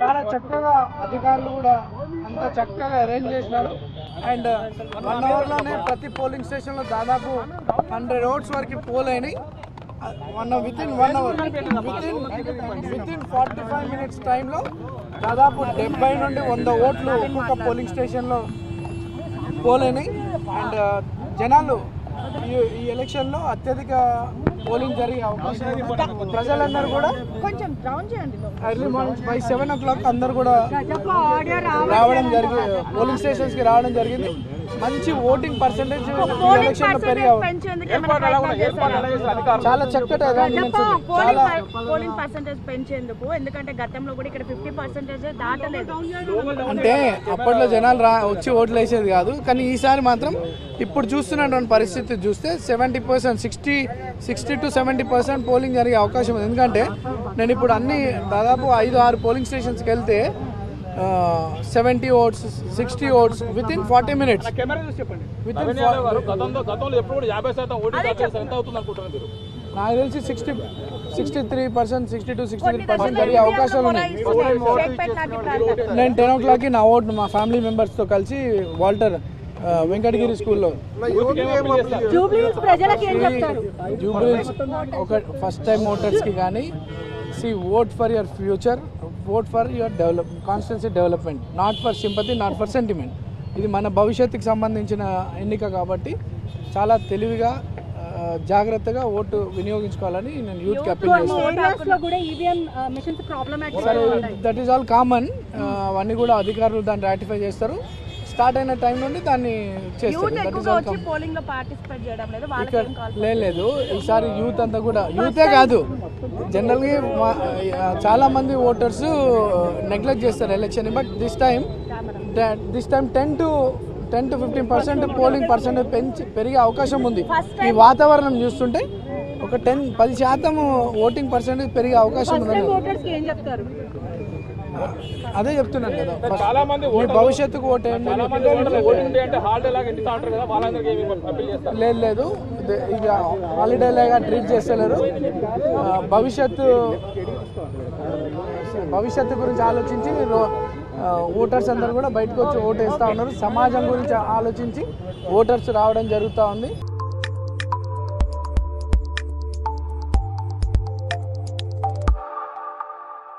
చాలా చక్కగా అధికారులు కూడా అంత చక్కగా అరేంజ్ చేసినారు. అండ్ 1 అవర్లోనే ప్రతి పోలింగ్ స్టేషన్లో దాదాపు 100 ఓట్స్ వరకు పోల్ అయినాయి. వితిన్ 1 అవర్ వితిన్ 45 మినిట్స్ టైంలో దాదాపు 70 నుండి 100 ఓట్లు ఒక్కొక్క పోలింగ్ స్టేషన్లో పోల్ అయినాయి. అండ్ జనాలు ఈ ఎలక్షన్లో అత్యధిక పోలింగ్ జరిగే అవకాశం ప్రజలందరూ కూడా కొంచెం ఎర్లీ మార్నింగ్ బై 7 o'clock అందరూ కూడా రావడం జరిగింది, పోలింగ్ స్టేషన్స్కి రావడం జరిగింది. మంచి ఓటింగ్ పర్సెంటేజ్ ఎలక్షన్ లో చాలా చక్కటి పోలింగ్ పర్సెంటేజ్ పెంచేందుకు, ఎందుకంటే గతంలో కూడా ఇక్కడ 50% దాటలేదు. అంటే అప్పట్లో జనాలు వచ్చి ఓట్లు వేసేది కాదు, కానీ ఈసారి మాత్రం ఇప్పుడు చూస్తున్నటువంటి పరిస్థితి చూస్తే 70%, 60 to 70% పోలింగ్ జరిగే అవకాశం ఉంది. ఎందుకంటే నేను ఇప్పుడు అన్ని దాదాపు 5-6 పోలింగ్ స్టేషన్స్కి వెళ్తే 70 ఓట్స్, 60 ఓట్స్ వితిన్ 40 మినిట్స్. నాకు తెలిసి 63%, 62-63% జరిగే అవకాశాలు ఉన్నాయి. నేను 10 o'clock నా ఓటు మా ఫ్యామిలీ మెంబర్స్తో కలిసి వాల్టర్ వెంకటగిరి స్కూల్లో జూబ్లీహిల్స్ ఒక ఫస్ట్ టైం ఓటర్స్కి కానీ vote for your future, vote for your constituency development, not for sympathy, not for sentiment. ఇది మన భవిష్యత్తుకి సంబంధించిన ఎన్నిక కాబట్టి చాలా తెలివిగా జాగ్రత్తగా ఓటు వినియోగించుకోవాలని నేను యూత్కి అప్పీల్ చేస్తాను. That is all common. అవన్నీ కూడా అధికారులు దాన్ని రాటిఫై చేస్తారు. స్టార్ట్ అయిన టైం నుండి దాన్ని చేస్తారు. లేదు, ఈసారి యూత్ అంతా కూడా, యూతే కాదు జనరల్గా చాలా మంది ఓటర్స్ నెగ్లెక్ట్ చేస్తారు election. But this time 10 to 15% polling percentage పెరిగే అవకాశం ఉంది. ఈ వాతావరణం చూస్తుంటే ఒక 10% ఓటింగ్ పర్సెంటేజ్ పెరిగే అవకాశం ఉంది. అదే చెప్తున్నాను కదా, మీ భవిష్యత్తుకు ఓటేయండి. లేదు, ఇక హాలిడే లాగా ట్రీట్ చేస్తలేరు. భవిష్యత్తు గురించి ఆలోచించి ఓటర్స్ అందరూ కూడా బయటకు వచ్చి ఓటు వేస్తూ ఉన్నారు. సమాజం గురించి ఆలోచించి ఓటర్స్ రావడం జరుగుతూ ఉంది.